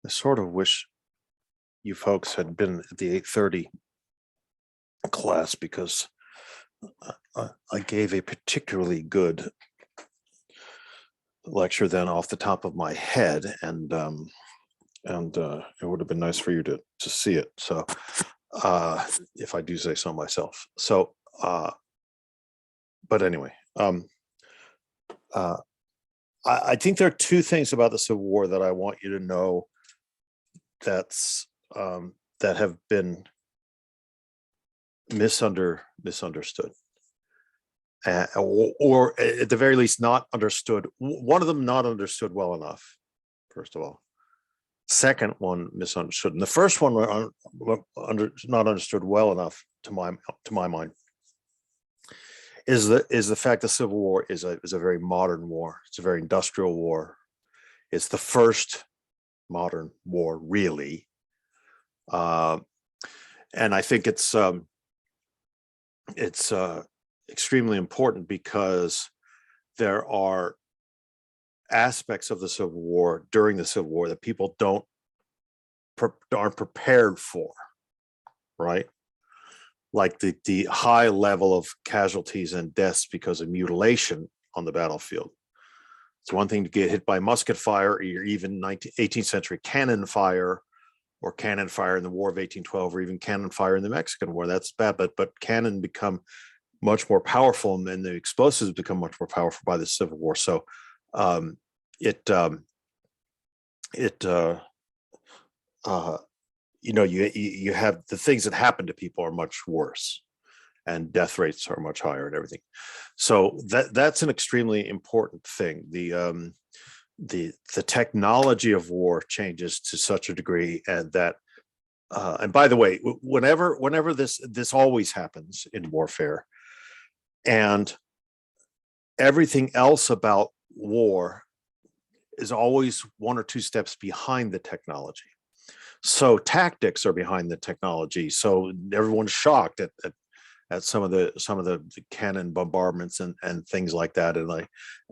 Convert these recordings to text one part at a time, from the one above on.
I sort of wish you folks had been at the 8:30 class because I gave a particularly good lecture then off the top of my head, and it would have been nice for you to see it. So if I do say so myself. So but anyway, I think there are two things about the Civil War that I want you to know that have been misunderstood, or at the very least not understood. One of them not understood well enough, first of all. Second one misunderstood, and the first one not understood well enough to my mind is the fact the Civil War is a very modern war. It's a very industrial war. It's the first modern war, really, and I think it's extremely important because there are aspects of the Civil War during the Civil War that people aren't prepared for, right? Like the high level of casualties and deaths because of mutilation on the battlefield. It's one thing to get hit by musket fire or even 18th century cannon fire, or cannon fire in the War of 1812, or even cannon fire in the Mexican War. That's bad, but cannon become much more powerful, and then the explosives become much more powerful by the Civil War. So you have the things that happen to people are much worse, and death rates are much higher and everything. So that's an extremely important thing. The technology of war changes to such a degree, and that and by the way, whenever this always happens in warfare, and everything else about war is always one or two steps behind the technology. So tactics are behind the technology. So everyone's shocked at some of the cannon bombardments and things like that,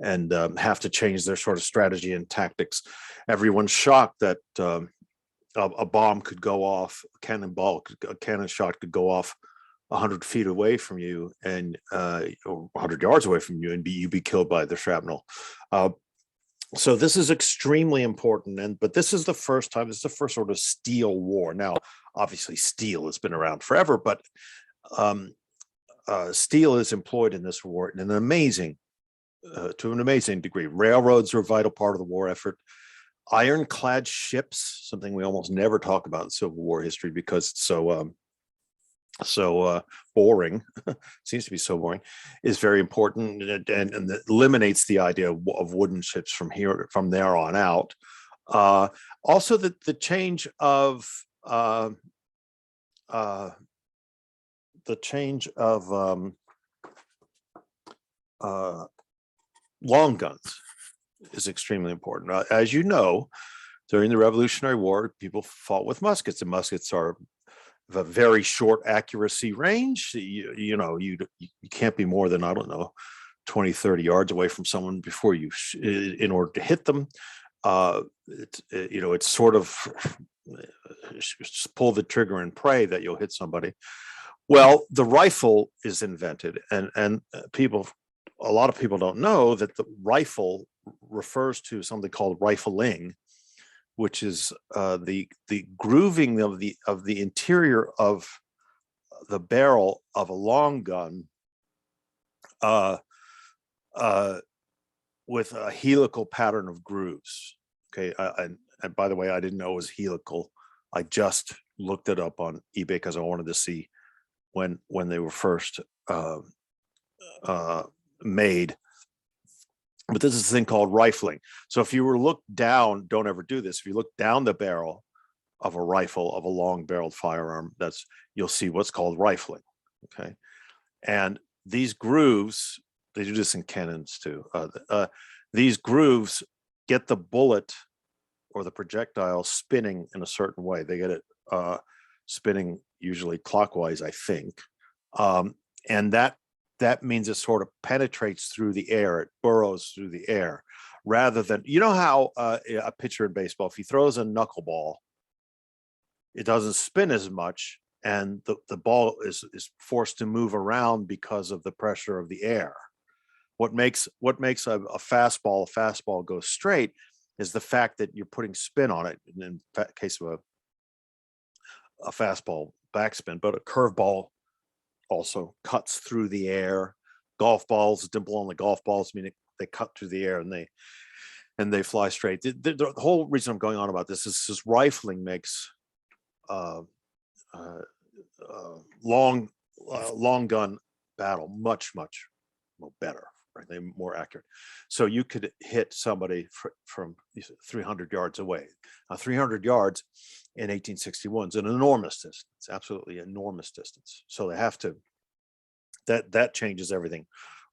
and have to change their sort of strategy and tactics. Everyone's shocked that a bomb could go off, a cannon shot could go off 100 feet away from you, and or 100 yards away from you, and you'd be killed by the shrapnel. So this is extremely important, but this is the first time. This is the first sort of steel war. Now, obviously, steel has been around forever, but steel is employed in this war in an amazing, to an amazing degree. Railroads are a vital part of the war effort. Ironclad ships, something we almost never talk about in Civil War history because it's so boring, seems to be so boring, is very important, and eliminates the idea of wooden ships from there on out. Also, the change of long guns is extremely important. As you know, during the Revolutionary War, people fought with muskets, and muskets are of a very short accuracy range. You can't be more than, I don't know, 20, 30 yards away from someone before you, in order to hit them. It's sort of just pull the trigger and pray that you'll hit somebody. Well, the rifle is invented, and a lot of people don't know that the rifle refers to something called rifling, which is the grooving of the interior of the barrel of a long gun with a helical pattern of grooves. Okay, and by the way, I didn't know it was helical. I just looked it up on eBay because I wanted to see when they were first made. But this is a thing called rifling. So if you were to look down, don't ever do this. If you look down the barrel of a rifle, of a long-barreled firearm, you'll see what's called rifling. Okay, and these grooves, they do this in cannons too. These grooves get the bullet or the projectile spinning in a certain way. They get it spinning usually clockwise, I think, and that means it sort of penetrates through the air. It burrows through the air, rather than, you know how a pitcher in baseball, if he throws a knuckleball, it doesn't spin as much, and the ball is forced to move around because of the pressure of the air. What makes a fastball go straight is the fact that you're putting spin on it. In the case of a fastball backspin, but a curveball also cuts through the air. Golf balls, dimple on the golf balls, mean they cut through the air and they fly straight. The whole reason I'm going on about this is rifling makes long gun battle much better, right? They're more accurate. So you could hit somebody from 300 yards away. 300 yards in 1861 is an enormous distance. It's absolutely enormous distance. So they have to. That changes everything.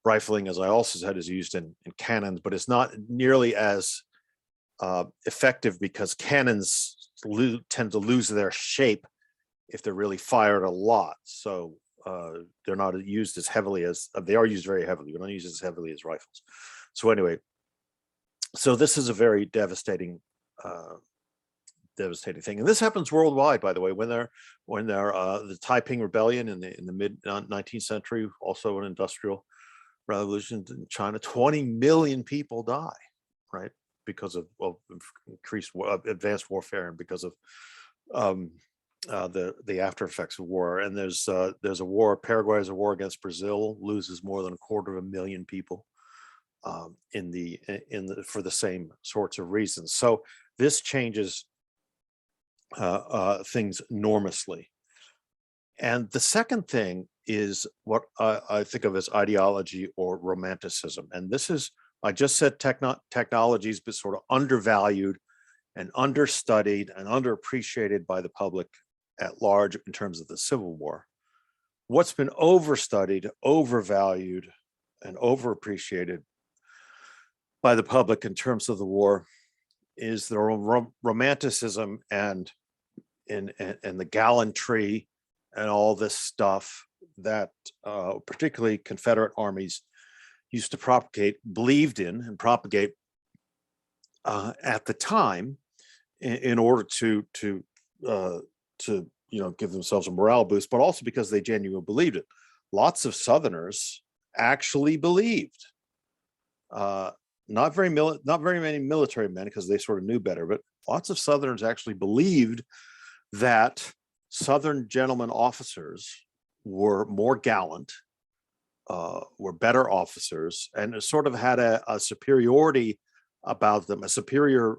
Rifling, as I also said, is used in cannons, but it's not nearly as effective because cannons tend to lose their shape if they're really fired a lot. So they're not used as heavily as, they are used very heavily, but not used as heavily as rifles. So anyway, so this is a very devastating thing, and this happens worldwide, by the way. When the Taiping Rebellion in the mid 19th century, also an industrial revolution in China, 20 million people die, right, because of increased advanced warfare and because of the after effects of war. And there's a war. Paraguay has a war against Brazil, loses more than 250,000 people for the same sorts of reasons. So this changes things enormously. And the second thing is what I think of as ideology or romanticism. And this is, I just said technology's been sort of undervalued and understudied and underappreciated by the public at large in terms of the Civil War. What's been overstudied, overvalued, and overappreciated by the public in terms of the war is the romanticism and the gallantry and all this stuff that particularly Confederate armies used to believed in and propagate at the time in order to give themselves a morale boost, but also because they genuinely believed it. Lots of Southerners actually believed. Not very many military men, because they sort of knew better, but lots of Southerners actually believed that Southern gentlemen officers were more gallant, were better officers, and sort of had a superiority about them, a superior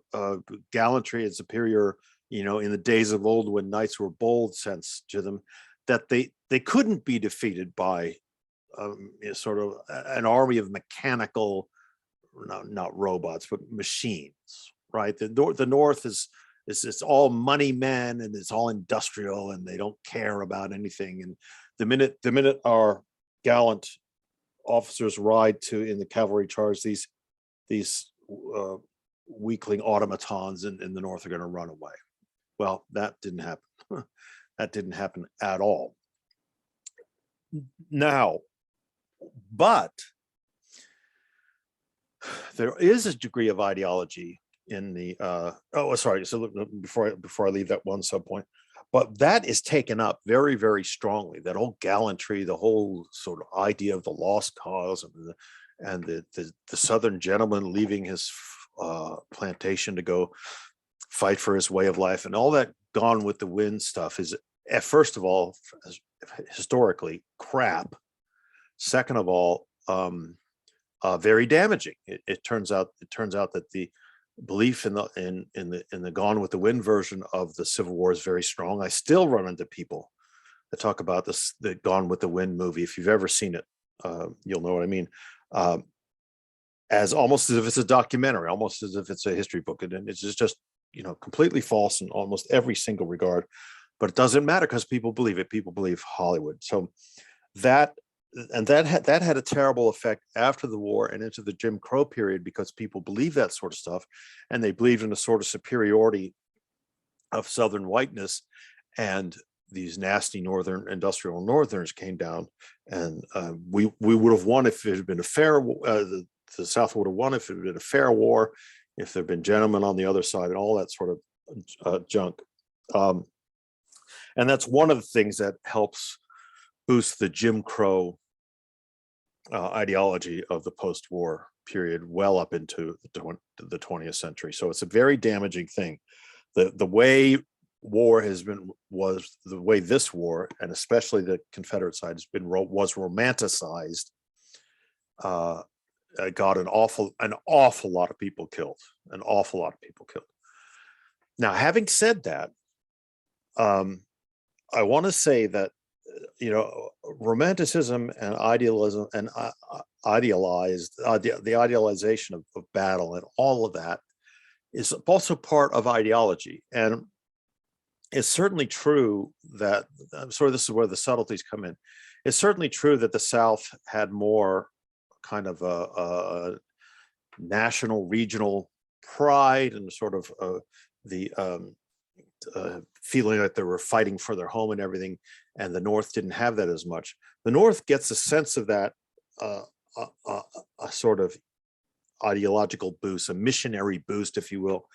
gallantry and superior, in the days of old when knights were bold sense to them, that they couldn't be defeated by sort of an army of mechanical, not robots, but machines, right? The North is it's all money men and it's all industrial and they don't care about anything. And the minute our gallant officers ride in the cavalry charge, these weakling automatons in the North are going to run away. Well, that didn't happen. That didn't happen at all. Now, but there is a degree of ideology in the so before I leave that one subpoint, but that is taken up very, very strongly. That whole gallantry, the whole sort of idea of the lost cause, and the Southern gentleman leaving his plantation to go fight for his way of life, and all that Gone with the Wind stuff is, first of all, historically crap. Second of all, very damaging. It turns out that the belief in the Gone with the Wind version of the Civil War is very strong. I still run into people that talk about the Gone with the Wind movie. If you've ever seen it, you'll know what I mean. As almost as if it's a documentary, almost as if it's a history book, and it's just completely false in almost every single regard. But it doesn't matter because people believe it. People believe Hollywood. So that had a terrible effect after the war and into the Jim Crow period, because people believed that sort of stuff, and they believed in a sort of superiority of Southern whiteness, and these nasty industrial Northerners came down, and we would have won if it had been a fair. the South would have won if it had been a fair war, if there'd been gentlemen on the other side, and all that sort of junk. And that's one of the things that helps boost the Jim Crow ideology of the post-war period well up into the 20th century. So it's a very damaging thing. The way war was the way this war, and especially the Confederate side, was romanticized. Got an awful lot of people killed. Now, having said that, I want to say that romanticism and idealism and the idealization of battle and all of that is also part of ideology. And it's certainly true that, I'm sorry, this is where the subtleties come in. It's certainly true that the South had more kind of a national, regional pride and sort of the feeling that they were fighting for their home and everything, and the North didn't have that as much. The North gets a sense of that, a sort of ideological boost, a missionary boost, if you will,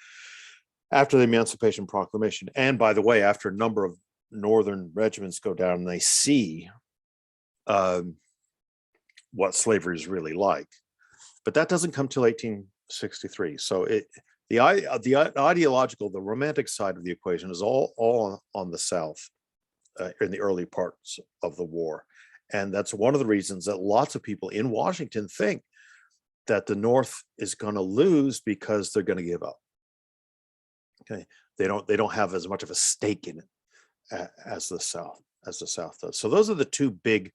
after the Emancipation Proclamation. And by the way, after a number of Northern regiments go down and they see what slavery is really like. But that doesn't come till 1863. So the ideological, the romantic side of the equation is all on the South in the early parts of the war. And that's one of the reasons that lots of people in Washington think that the North is going to lose because they're going to give up. Okay, they don't have as much of a stake in it as the South does. So those are the two big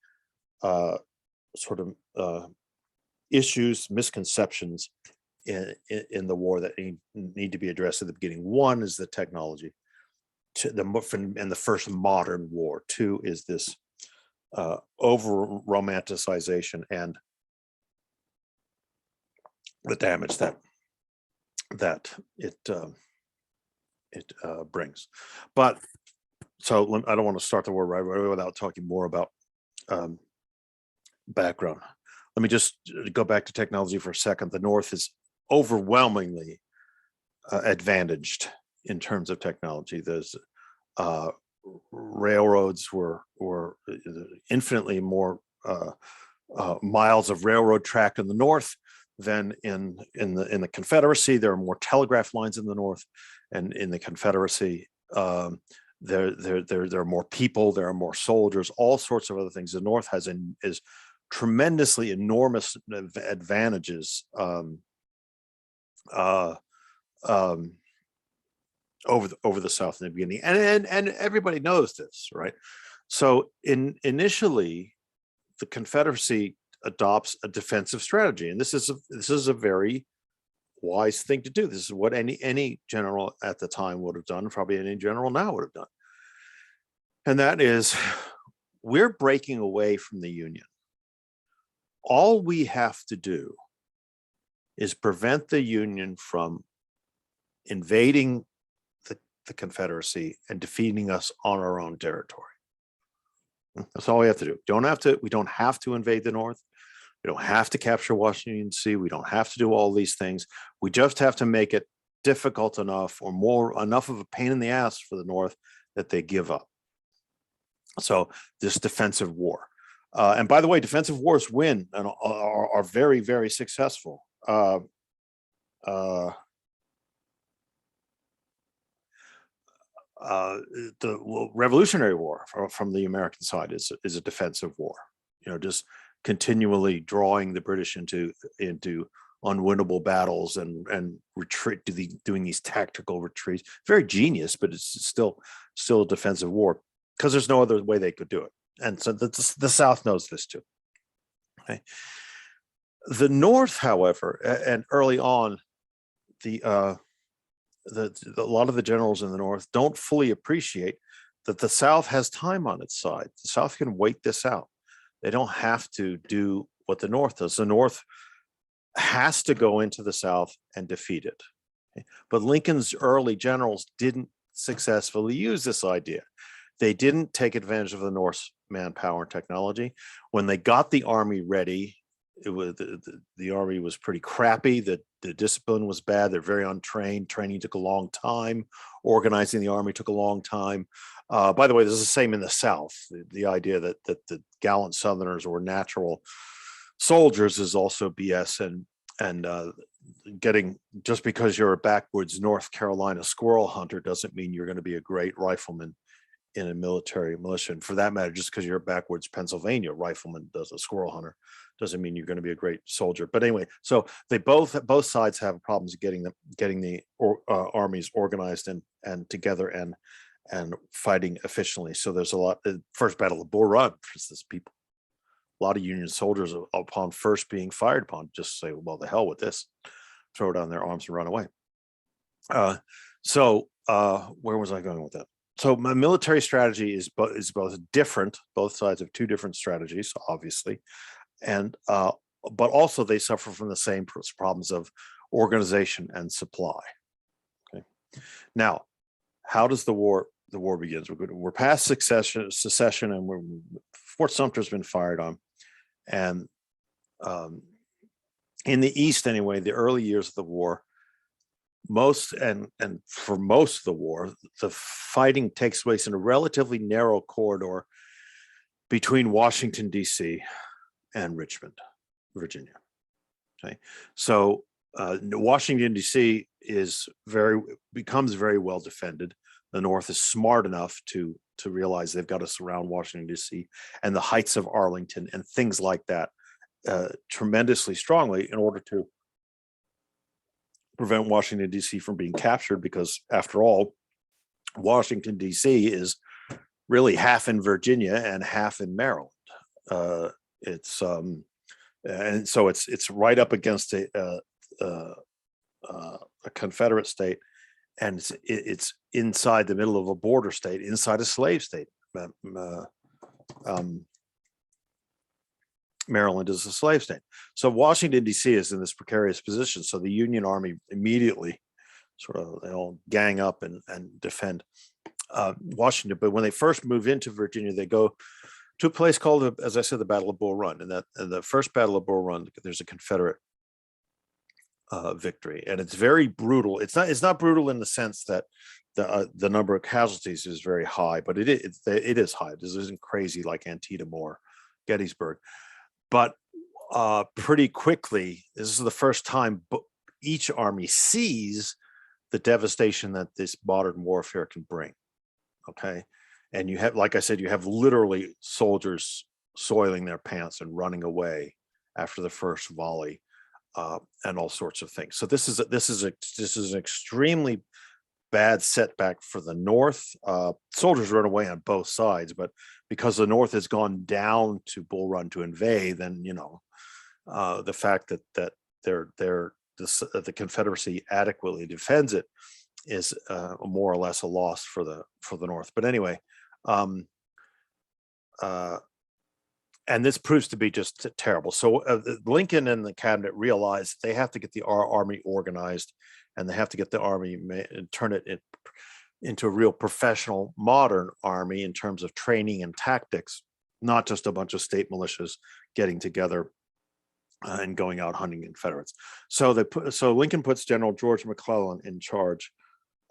sort of issues, misconceptions in the war that need to be addressed at the beginning. One is the technology, and the first modern war. Two is this over romanticization and the damage that it brings. But so I don't want to start the war right away without talking more about background. Let me just go back to technology for a second. The North is overwhelmingly advantaged in terms of technology. There's railroads were infinitely more miles of railroad track in the North than in the Confederacy. There are more telegraph lines in the North, and in the Confederacy, there are more people, there are more soldiers, all sorts of other things. The North is tremendously enormous advantages over the South in the beginning, and everybody knows this, right? So initially, the Confederacy adopts a defensive strategy, and this is a very wise thing to do. This is what any general at the time would have done, probably any general now would have done, and that is, we're breaking away from the Union. All we have to do is prevent the Union from invading the Confederacy and defeating us on our own territory. That's all we have to do. We don't have to invade the North. We don't have to capture Washington, D.C. We don't have to do all these things. We just have to make it difficult enough or enough of a pain in the ass for the North that they give up. So this defensive war. And by the way, defensive wars win and are very, very successful. The Revolutionary War from the American side is a defensive war. Just continually drawing the British into unwinnable battles and retreat, doing these tactical retreats. Very genius, but it's still a defensive war because there's no other way they could do it. And so the South knows this too. Okay. The North, however, and early on, a lot of the generals in the North don't fully appreciate that the South has time on its side. The South can wait this out. They don't have to do what the North does. The North has to go into the South and defeat it. Okay? But Lincoln's early generals didn't successfully use this idea. They didn't take advantage of the North's manpower and technology. When they got the army ready, the Army was pretty crappy. The discipline was bad. They're very untrained. Training took a long time. Organizing the Army took a long time. By the way, this is the same in the South. The idea that the gallant Southerners were natural soldiers is also BS. And getting, just because you're a backwoods North Carolina squirrel hunter doesn't mean you're going to be a great rifleman in a military militia. And for that matter, just because you're a backwoods Pennsylvania rifleman, does a squirrel hunter, doesn't mean you're going to be a great soldier. But anyway, so they both sides have problems getting the armies organized and together and fighting efficiently. So there's a lot. The first Battle of Bull Run, for instance, people, a lot of Union soldiers, upon first being fired upon, just say, well, the hell with this, throw down their arms and run away. Where was I going with that? So my military strategy is both different. Both sides have two different strategies, obviously, and but also they suffer from the same problems of organization and supply. Okay, now how does the war begins? We're past secession, and Fort Sumter's been fired on, and in the East anyway, the early years of the war, for most of the war, the fighting takes place in a relatively narrow corridor between Washington, D.C. and Richmond, Virginia. Okay, so Washington, D.C. becomes very well defended. The North is smart enough to realize they've got to surround Washington, D.C. and the heights of Arlington and things like that tremendously strongly in order to prevent Washington, D.C. from being captured, because after all, Washington, D.C. is really half in Virginia and half in Maryland. And so it's right up against a Confederate state, and it's inside the middle of a border state, inside a slave state. Maryland is a slave state. So Washington, D.C. is in this precarious position. So the Union Army immediately they all gang up and defend Washington. But when they first move into Virginia, they go to a place called, as I said, the Battle of Bull Run. And the first Battle of Bull Run, there's a Confederate victory, and it's very brutal. It's not brutal in the sense that the number of casualties is very high, but it is high. This isn't crazy like Antietam or Gettysburg. But pretty quickly, this is the first time each army sees the devastation that this modern warfare can bring. Okay, and you have, like I said, you have literally soldiers soiling their pants and running away after the first volley, and all sorts of things. So this is an extremely bad setback for the North. Soldiers run away on both sides, but because the North has gone down to Bull Run to invade, then the fact that the Confederacy adequately defends it is more or less a loss for the North. But anyway, and this proves to be just terrible. So Lincoln and the cabinet realized they have to get the army organized, and they have to get the army and turn it into a real professional modern army in terms of training and tactics, not just a bunch of state militias getting together and going out hunting Confederates. So Lincoln puts General George McClellan in charge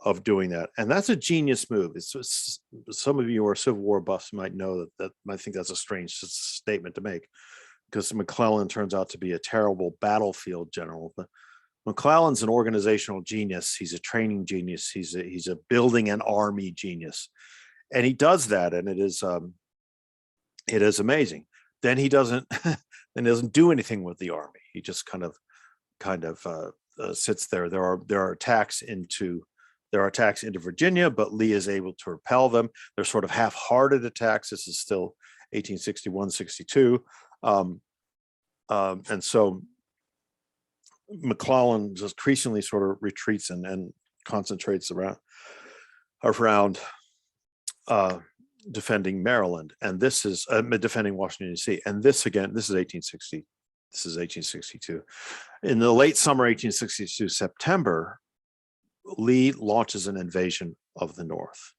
of doing that, and that's a genius move. It's some of you who are Civil War buffs might know that I think that's a strange statement to make, because McClellan turns out to be a terrible battlefield general. But McClellan's an organizational genius. He's a training genius. He's a building an army genius, and he does that, and it is amazing. Then he doesn't do anything with the army. He just kind of sits there. There are attacks into Virginia, but Lee is able to repel them. They're sort of half-hearted attacks. This is still 1861, 62. And so McClellan just increasingly sort of retreats and concentrates around defending Maryland. And this is defending Washington, D.C. And this is 1860. This is 1862. In the late summer 1862, September, Lee launches an invasion of the North,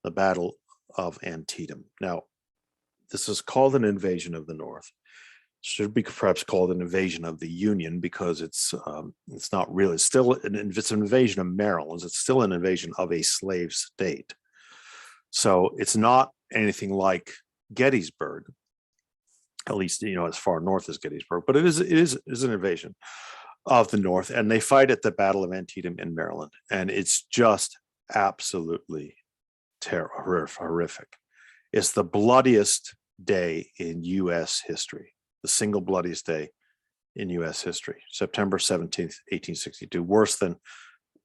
the Battle of Antietam. Now, this is called an invasion of the North Should be perhaps called an invasion of the Union, because it's not really, it's still it's an invasion of Maryland. It's still an invasion of a slave state. So it's not anything like Gettysburg, at least, as far north as Gettysburg, but it is an invasion of the North, and they fight at the Battle of Antietam in Maryland, and it's just absolutely horrific. It's the bloodiest day in U.S. history, the single bloodiest day in U.S. history. September 17th, 1862, worse than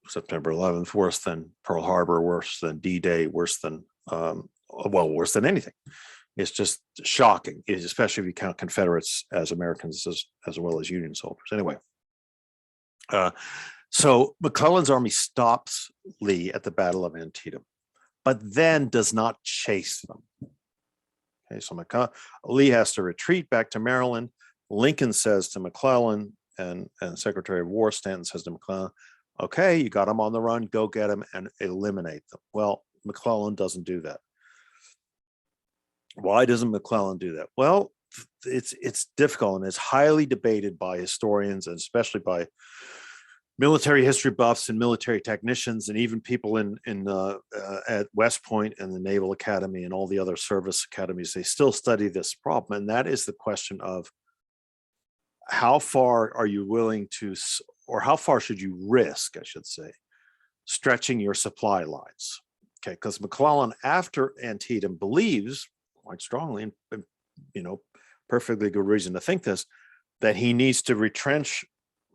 September 11th, worse than Pearl Harbor, worse than D-Day, worse than anything. It's just shocking, especially if you count Confederates as Americans as well as Union soldiers. Anyway, so McClellan's army stops Lee at the Battle of Antietam, but then does not chase them. Okay, so Lee has to retreat back to Maryland. Lincoln says to McClellan, and Secretary of War Stanton says to McClellan, okay, you got them on the run, go get them and eliminate them. Well, McClellan doesn't do that. Why doesn't McClellan do that? Well, it's difficult, and it's highly debated by historians, and especially by military history buffs and military technicians, and even people at West Point and the Naval Academy and all the other service academies. They still study this problem, and that is the question of how far are you willing to, or how far should you risk, I should say, stretching your supply lines? Okay, because McClellan, after Antietam, believes quite strongly, and perfectly good reason to think this, that he needs to retrench,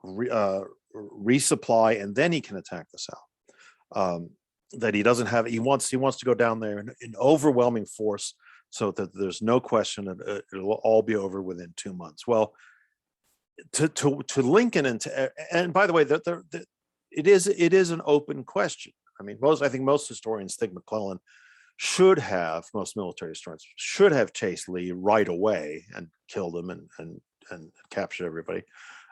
resupply, and then he can attack the South. That he doesn't have, he wants to go down there in overwhelming force, so that there's no question that it'll all be over within 2 months. Well, to Lincoln, and by the way, it is an open question. I mean, I think most historians think McClellan most military historians should have chased Lee right away and killed him and captured everybody.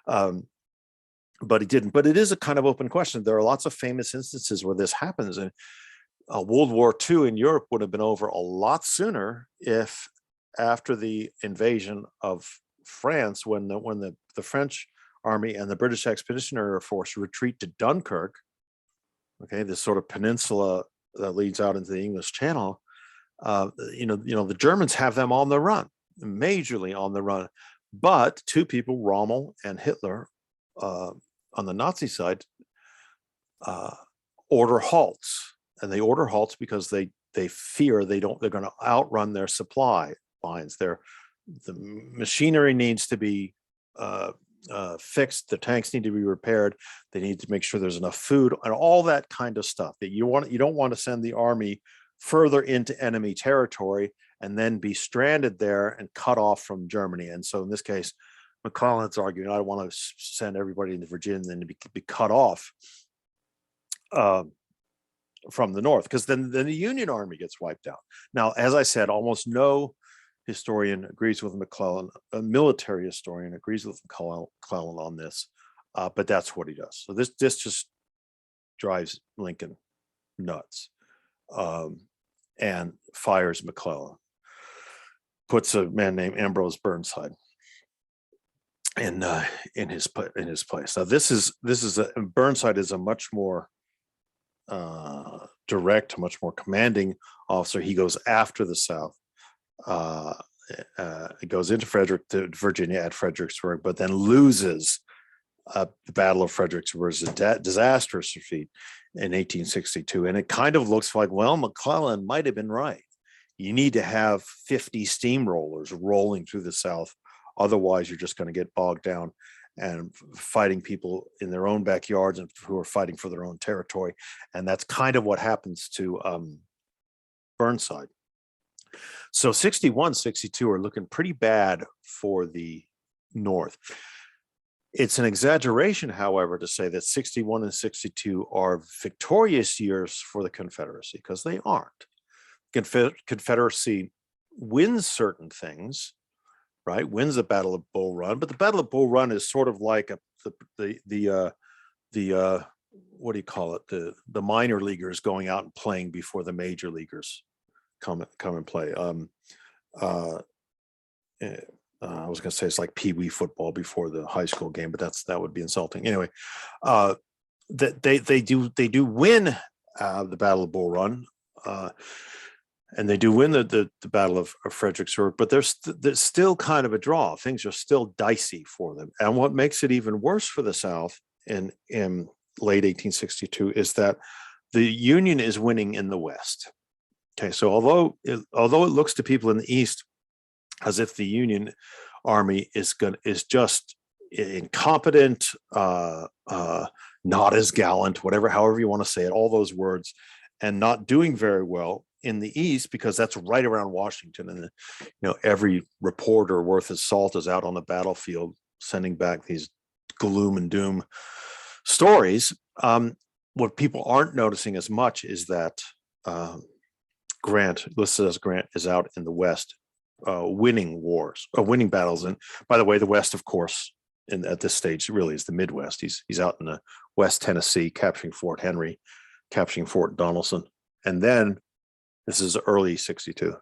But he didn't. But it is a kind of open question. There are lots of famous instances where this happens, and World War II in Europe would have been over a lot sooner if, after the invasion of France, when the French army and the British Expeditionary Force retreat to Dunkirk, okay, this sort of peninsula that leads out into the English Channel, the Germans have them on the run, majorly on the run. But two people, Rommel and Hitler, on the Nazi side, order halts, and they order halts because they fear they're going to outrun their supply lines. The machinery needs to be fixed. The tanks need to be repaired. They need to make sure there's enough food and all that kind of stuff. That you don't want to send the army further into enemy territory and then be stranded there and cut off from Germany. And so in this case, McClellan's arguing, I don't want to send everybody into Virginia and then be cut off from the North, because then the Union Army gets wiped out. Now, as I said, almost no historian agrees with McClellan. A military historian agrees with McClellan on this, but that's what he does. So this just drives Lincoln nuts, and fires McClellan, puts a man named Ambrose Burnside in his place. Now Burnside is a much more direct, much more commanding officer. He goes after the South. It goes into Virginia at Fredericksburg, but then loses the Battle of Fredericksburg, a disastrous defeat in 1862. And it kind of looks like, well, McClellan might have been right. You need to have 50 steamrollers rolling through the South. Otherwise, you're just going to get bogged down and fighting people in their own backyards and who are fighting for their own territory. And that's kind of what happens to Burnside. So 61, 62 are looking pretty bad for the North. It's an exaggeration, however, to say that 61 and 62 are victorious years for the Confederacy, because they aren't. Confederacy wins certain things, right? Wins the Battle of Bull Run, but the Battle of Bull Run is sort of like the what do you call it? The minor leaguers going out and playing before the major leaguers come and play. I was going to say it's like Pee Wee football before the high school game, but that would be insulting. Anyway, that they do win the Battle of Bull Run, and they do win the Battle of Fredericksburg, but there's still kind of a draw. Things are still dicey for them, and what makes it even worse for the South in late 1862 is that the Union is winning in the West. Okay, so although it looks to people in the East as if the Union Army is just incompetent, not as gallant, however you want to say it, all those words, and not doing very well in the East, because that's right around Washington, and every reporter worth his salt is out on the battlefield sending back these gloom and doom stories. What people aren't noticing as much is that Grant, listed as Grant, is out in the West, winning battles. And by the way, the West, of course, at this stage really is the Midwest. He's out in the West Tennessee, capturing Fort Henry, capturing Fort Donelson, and then this is early 62,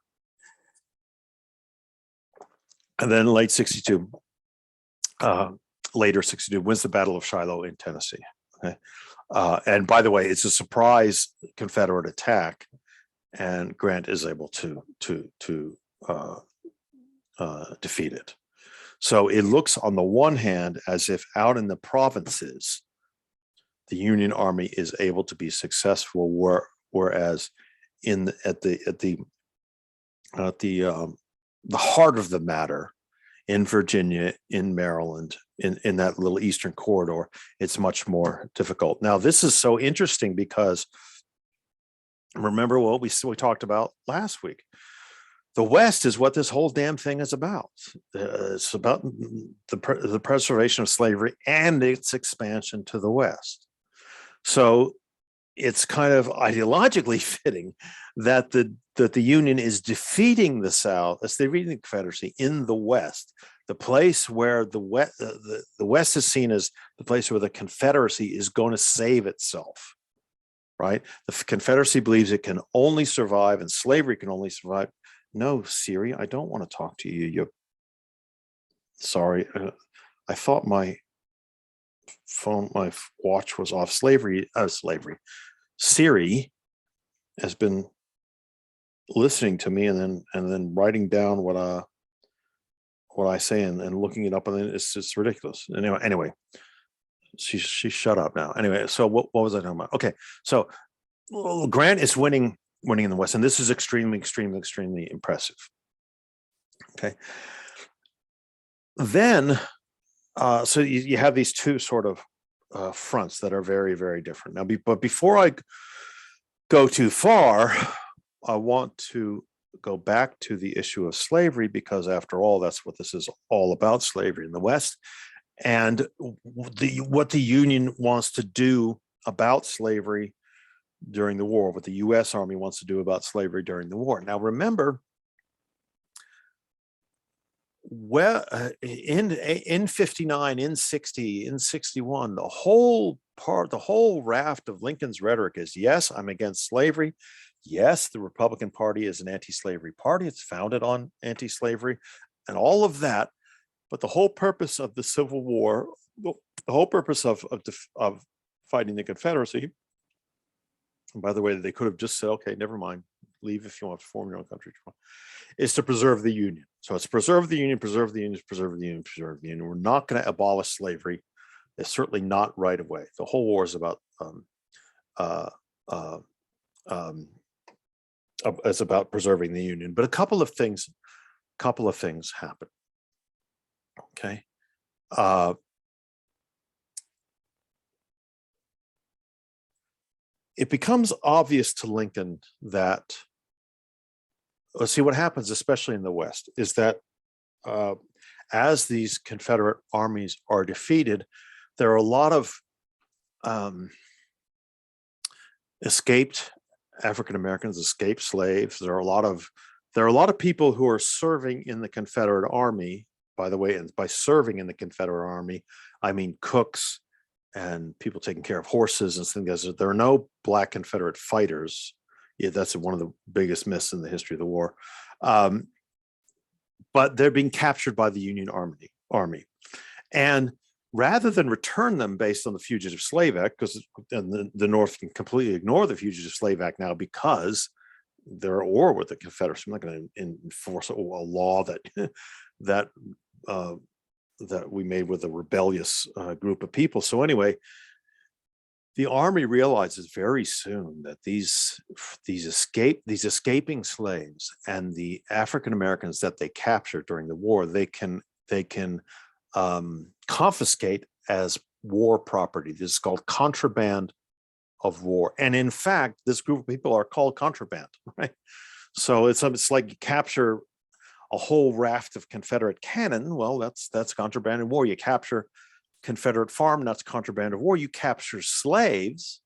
and then late 62, later 62, wins the Battle of Shiloh in Tennessee. Okay, and by the way, it's a surprise Confederate attack, and Grant is able to defeat it. So it looks on the one hand as if out in the provinces, the Union Army is able to be successful, whereas at the heart of the matter, in Virginia, in Maryland, in that little eastern corridor, it's much more difficult. Now, this is so interesting because remember what we talked about last week. The West is what this whole damn thing is about. It's about the preservation of slavery and its expansion to the West. So it's kind of ideologically fitting that the Union is defeating the South, as they're defeating the Confederacy in the West, the place where the West is seen as the place where the Confederacy is going to save itself, right? The Confederacy believes it can only survive and slavery can only survive. No, Siri, I don't want to talk to you. Sorry, I thought my watch was off. Slavery. Siri has been listening to me and then writing down what I say and looking it up, and then it's ridiculous. Anyway, she shut up now. Anyway, so what was I talking about? Okay, so Grant is winning in the West, and this is extremely impressive. Okay, then so you have these two sort of fronts that are very, very different. Now, but before I go too far, I want to go back to the issue of slavery, because after all, that's what this is all about, slavery in the West, and what the Union wants to do about slavery during the war, what the U.S. Army wants to do about slavery during the war. Now, remember, in 59, in 60, in 61, the whole raft of Lincoln's rhetoric is, yes, I'm against slavery. Yes, the Republican Party is an anti-slavery party. It's founded on anti-slavery and all of that. But the whole purpose of the Civil War, the whole purpose of fighting the Confederacy, and by the way, they could have just said, okay, never mind, leave if you want to form your own country, is to preserve the Union. So it's preserve the Union, preserve the Union, preserve the Union, preserve the Union. We're not going to abolish slavery. It's certainly not right away. The whole war is about it's about preserving the Union. But a couple of things happen. Okay. It becomes obvious to Lincoln that, let's see what happens, especially in the West, is that as these Confederate armies are defeated, there are a lot of escaped African Americans, escaped slaves. There are a lot of people who are serving in the Confederate Army. By the way, and by serving in the Confederate Army, I mean cooks and people taking care of horses and things. There are no Black Confederate fighters. Yeah, that's one of the biggest myths in the history of the war. But but they're being captured by the Union Army. And rather than return them based on the Fugitive Slave Act, because the North can completely ignore the Fugitive Slave Act now because they're at war with the Confederacy. I'm not going to enforce a law that we made with a rebellious group of people. So anyway, the Army realizes very soon that these escaping slaves and the African Americans that they captured during the war, they can confiscate as war property. This is called contraband of war, and in fact, this group of people are called contraband, right? So it's like you capture a whole raft of Confederate cannon. Well, that's contraband in war. You capture Confederate farm, that's contraband of war. You capture slaves.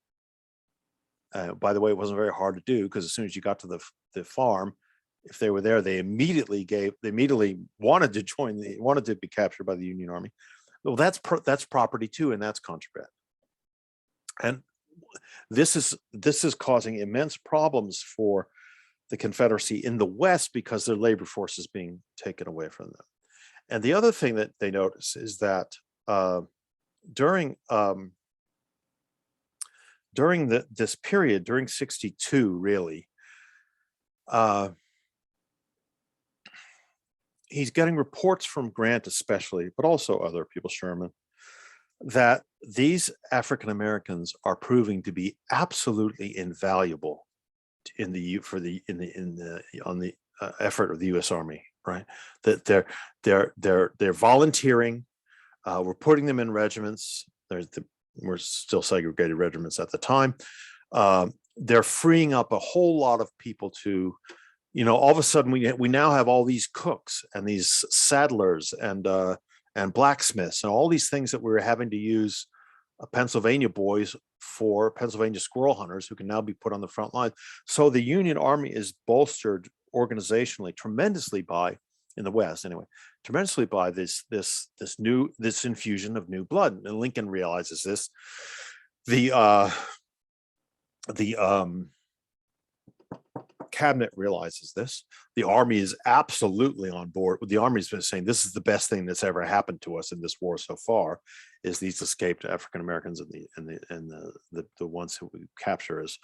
By the way, it wasn't very hard to do, because as soon as you got to the farm, if they were there, they immediately wanted to be captured by the Union Army. Well, that's property too, and that's contraband. And this is causing immense problems for the Confederacy in the West because their labor force is being taken away from them. And the other thing that they notice is that during this period, during 62, really, he's getting reports from Grant especially, but also other people, Sherman, that these African Americans are proving to be absolutely invaluable on the effort of the U.S. Army, right? That they're volunteering. We're putting them in regiments. We're still segregated regiments at the time. They're freeing up a whole lot of people to, all of a sudden we now have all these cooks and these saddlers and blacksmiths and all these things that we were having to use Pennsylvania boys for, Pennsylvania squirrel hunters, who can now be put on the front line. So the Union Army is bolstered organizationally tremendously in the West anyway, tremendously by this infusion of new blood. And Lincoln realizes this. The cabinet realizes this. The Army is absolutely on board. The Army's been saying this is the best thing that's ever happened to us in this war so far, is these escaped African Americans and the ones who we capture as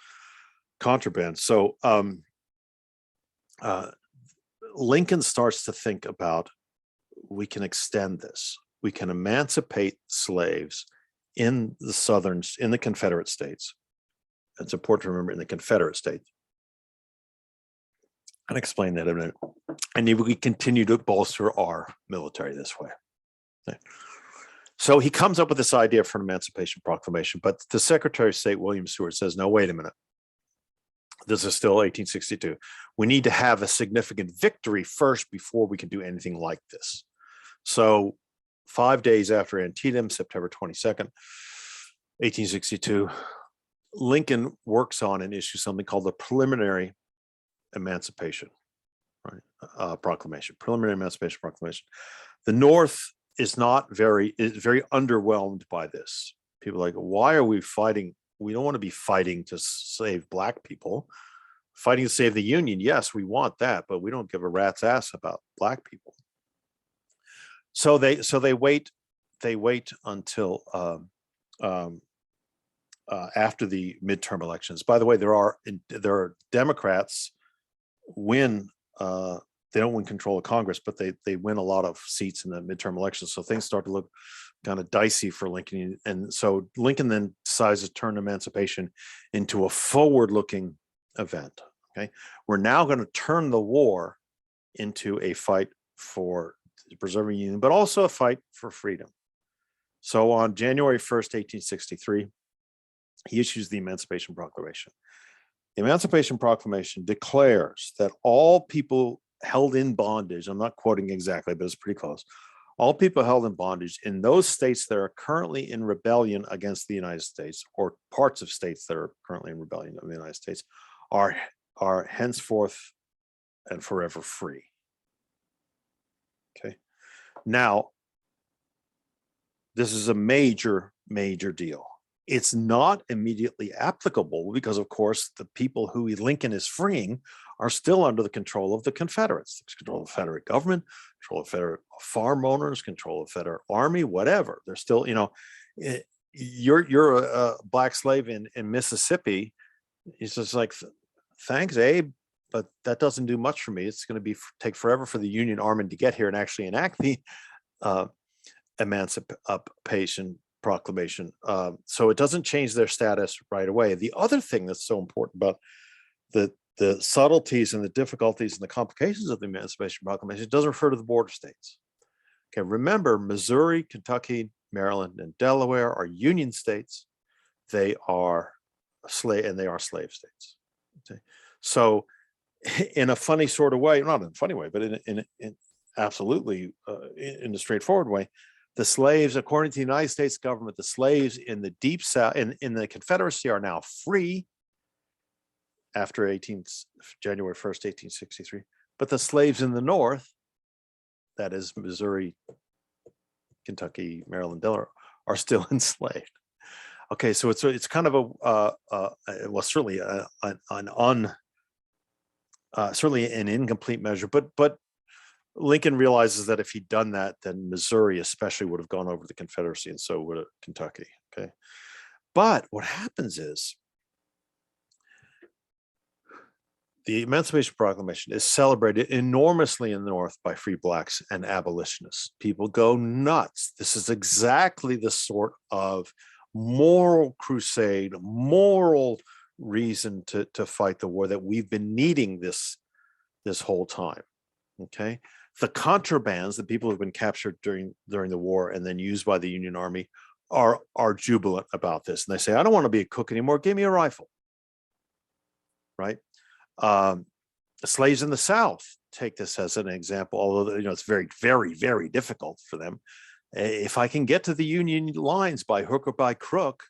contraband. So Lincoln starts to think about, we can extend this. We can emancipate slaves in the Confederate States. It's important to remember, in the Confederate States. And explain that in a minute. And we continue to bolster our military this way. Okay. So he comes up with this idea for an Emancipation Proclamation, but the Secretary of State, William Seward, says, no, wait a minute. This is still 1862. We need to have a significant victory first before we can do anything like this. So 5 days after Antietam, September 22nd, 1862, Lincoln works on and issues something called the Preliminary Emancipation Proclamation. Preliminary Emancipation Proclamation. The North is very underwhelmed by this. People are like, why are we fighting? We don't want to be fighting to save Black people. Fighting to save the Union, yes, we want that, but we don't give a rat's ass about Black people. So they wait until after the midterm elections. By the way, there are Democrats win. They don't win control of Congress, but they win a lot of seats in the midterm elections. So things start to look kind of dicey for Lincoln. And so Lincoln then decides to turn emancipation into a forward-looking event. Okay, we're now going to turn the war into a fight for preserving Union, but also a fight for freedom. So on January 1st, 1863, he issues the Emancipation Proclamation. The Emancipation Proclamation declares that all people held in bondage, I'm not quoting exactly, but it's pretty close, all people held in bondage in those states that are currently in rebellion against the United States, or parts of states that are currently in rebellion of the United States, are henceforth and forever free. Okay. Now, this is a major, major deal. It's not immediately applicable because, of course, the people who Lincoln is freeing are still under the control of the Confederates, control of the Confederate government, control of Confederate farm owners, control of Confederate army, whatever. They're still, you're a black slave in Mississippi. He's just like, thanks, Abe, but that doesn't do much for me. It's going to take forever for the Union Army to get here and actually enact the Emancipation Proclamation. So it doesn't change their status right away. The other thing that's so important about the subtleties and the difficulties and the complications of the Emancipation Proclamation, it doesn't refer to the border states. Okay, remember, Missouri, Kentucky, Maryland, and Delaware are Union states. They are slave states. Okay, so in a funny sort of way, not in a funny way, but in absolutely in a straightforward way, the slaves, according to the United States government, the slaves in the Deep South, in the Confederacy, are now free after January 1st, 1863. But the slaves in the North, that is Missouri, Kentucky, Maryland, Delaware, are still enslaved. Okay, so it's kind of certainly certainly an incomplete measure, but Lincoln realizes that if he'd done that, then Missouri especially would have gone over to the Confederacy, and so would Kentucky. Okay, but what happens is the Emancipation Proclamation is celebrated enormously in the North by free blacks and abolitionists. People go nuts. This is exactly the sort of moral crusade, moral reason to fight the war that we've been needing this whole time. Okay, the contrabands, the people who've been captured during the war and then used by the Union Army, are jubilant about this, and they say, "I don't want to be a cook anymore. Give me a rifle." Right? Slaves in the South take this as an example, although it's very, very, very difficult for them. If I can get to the Union lines by hook or by crook,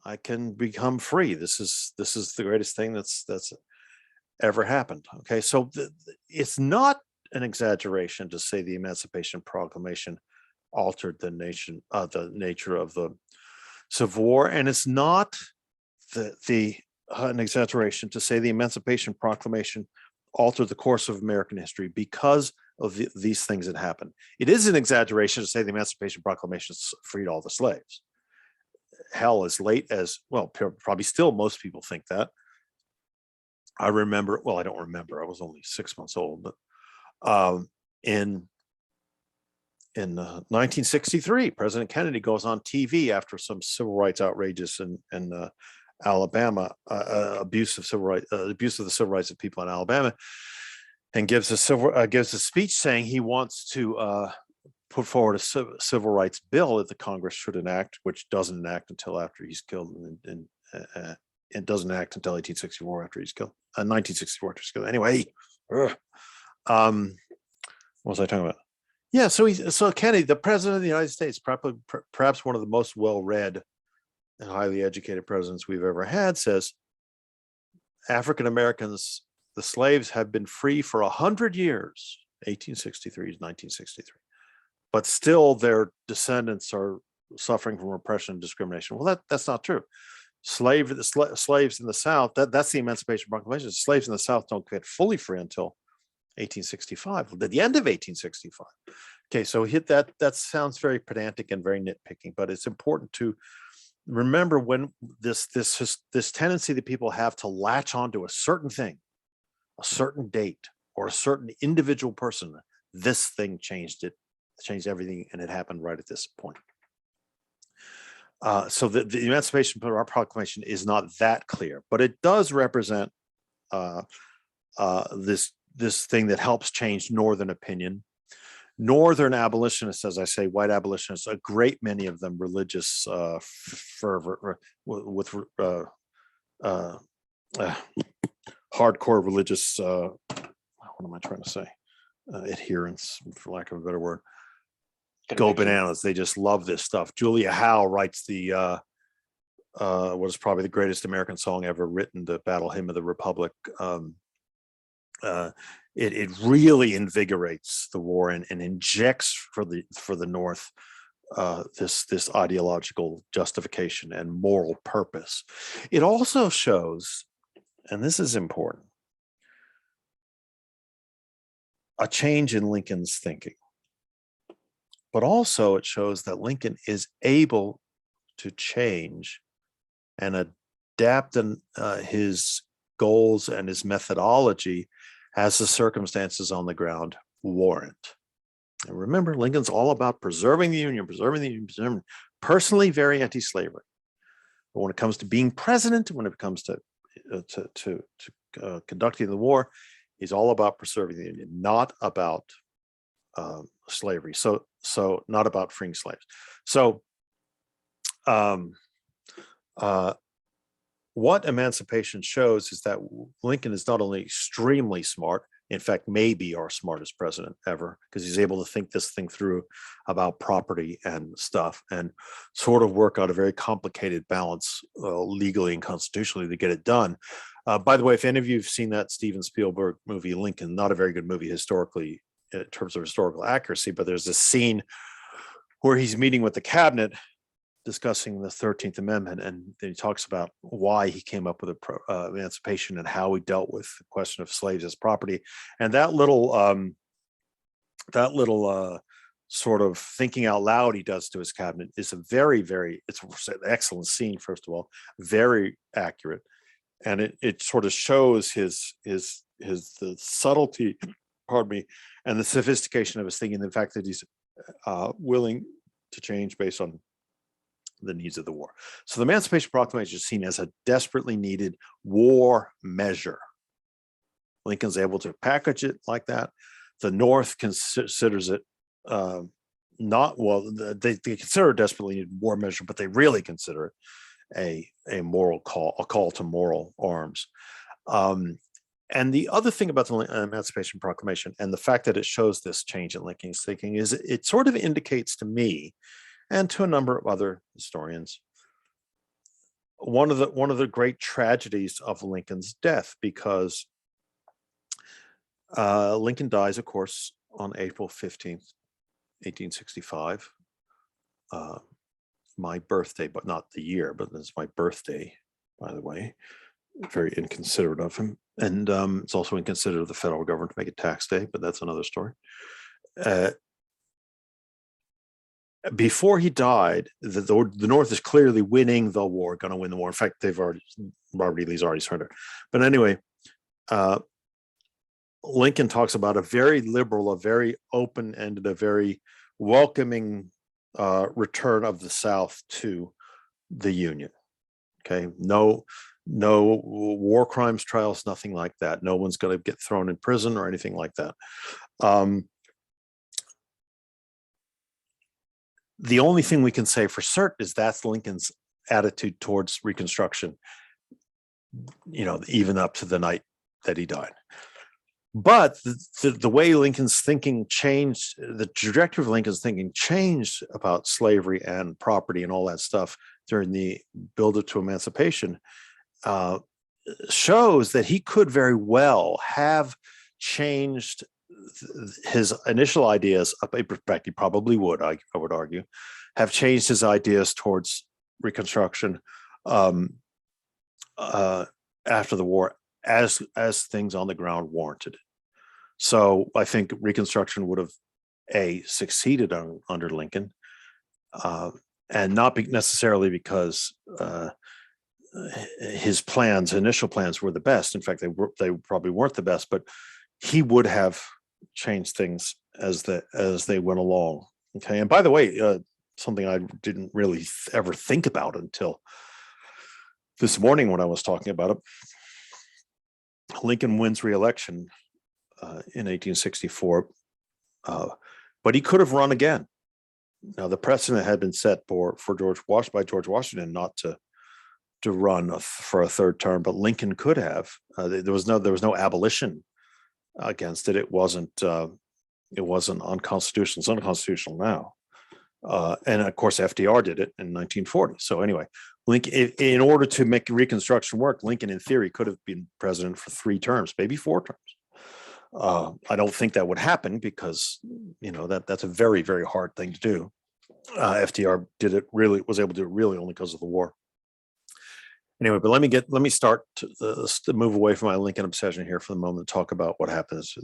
I can become free. This is the greatest thing that's ever happened. Okay, so it's not an exaggeration to say the Emancipation Proclamation altered the nature of the Civil War, and it's not an exaggeration to say the Emancipation Proclamation altered the course of American history because of these things that happened. It is an exaggeration to say the Emancipation Proclamation freed all the slaves. Hell, as late as, well, probably still most people think that. I remember, well, I don't remember, I was only 6 months old, but in 1963, President Kennedy goes on TV after some civil rights outrages in Alabama, abuse of the civil rights of people in Alabama, and gives a speech saying he wants to put forward a civil rights bill that the Congress should enact, which doesn't enact until after he's killed, and it doesn't act until 1864 after he's killed. 1964 after he's killed. Anyway, what was I talking about? Yeah, so Kennedy, the president of the United States, perhaps one of the most well-read and highly educated presidents we've ever had, says African Americans, the slaves, have been free for 100 years, 1863 to 1963, but still their descendants are suffering from repression and discrimination. Well, that's not true. Slaves in the South, that's the Emancipation Proclamation. Slaves in the South don't get fully free until 1865, at the end of 1865. Okay, so that sounds very pedantic and very nitpicking, but it's important to remember when this tendency that people have to latch onto a certain thing, a certain date, or a certain individual person. This thing changed everything, and it happened right at this point. So the Emancipation Proclamation is not that clear, but it does represent this thing that helps change Northern opinion. Northern abolitionists, as I say, white abolitionists, a great many of them religious fervor with hardcore religious, what am I trying to say? Adherence, for lack of a better word. Go bananas. They just love this stuff. Julia Howe writes what is probably the greatest American song ever written, the Battle Hymn of the Republic. It really invigorates the war and injects for the North this ideological justification and moral purpose. It also shows, and this is important, a change in Lincoln's thinking. But also it shows that Lincoln is able to change and adapt his goals and his methodology as the circumstances on the ground warrant. And remember, Lincoln's all about preserving the Union, preserving, personally very anti-slavery. But when it comes to being president, when it comes to conducting the war, he's all about preserving the Union, not about slavery. So not about freeing slaves. So what emancipation shows is that Lincoln is not only extremely smart, in fact, maybe our smartest president ever, because he's able to think this thing through about property and stuff and sort of work out a very complicated balance legally and constitutionally to get it done. By the way, if any of you have seen that Steven Spielberg movie, Lincoln, not a very good movie historically in terms of historical accuracy, but there's this scene where he's meeting with the cabinet discussing the 13th Amendment, and then he talks about why he came up with emancipation and how he dealt with the question of slaves as property. And that little sort of thinking out loud he does to his cabinet is a very, very, it's an excellent scene, first of all, very accurate. And it sort of shows the subtlety, pardon me, and the sophistication of his thinking, the fact that he's willing to change based on the needs of the war. So the Emancipation Proclamation is seen as a desperately needed war measure. Lincoln's able to package it like that. The North considers it not, well, they consider it a desperately needed war measure, but they really consider it a moral call, a call to moral arms. And the other thing about the Emancipation Proclamation and the fact that it shows this change in Lincoln's thinking is it sort of indicates to me and to a number of other historians one of the great tragedies of Lincoln's death, because Lincoln dies, of course, on April 15th, 1865. My birthday, but not the year, but it's my birthday, by the way. Very inconsiderate of him. And it's also inconsiderate of the federal government to make it tax day, but that's another story. Before he died, the North is clearly winning the war, going to win the war. In fact, Robert E. Lee's already surrendered. But anyway, Lincoln talks about a very liberal, a very open-ended, a very welcoming return of the South to the Union. Okay, no war crimes trials, nothing like that. No one's going to get thrown in prison or anything like that. The only thing we can say for certain is that's Lincoln's attitude towards Reconstruction, even up to the night that he died. But the way Lincoln's thinking changed, the trajectory of Lincoln's thinking changed about slavery and property and all that stuff during the build-up to emancipation, shows that he could very well have changed his initial ideas. In fact, he probably would, I would argue, have changed his ideas towards Reconstruction after the war as things on the ground warranted. So I think Reconstruction would have succeeded under Lincoln, and not necessarily because his initial plans were the best. In fact, they probably weren't the best, but he would have changed things as they went along. Okay, and by the way, something I didn't really ever think about until this morning when I was talking about it. Lincoln wins re-election in 1864, but he could have run again. Now, the precedent had been set by George Washington not to run for a third term, but Lincoln could have. There was no abolition against it. It wasn't unconstitutional. It's unconstitutional now. And of course, FDR did it in 1940. So anyway, Lincoln, in order to make Reconstruction work, Lincoln, in theory, could have been president for 3 terms, maybe 4 terms. I don't think that would happen because that's a very, very hard thing to do. FDR was able to do it really only because of the war. Anyway, but let me start to move away from my Lincoln obsession here for the moment and talk about what happens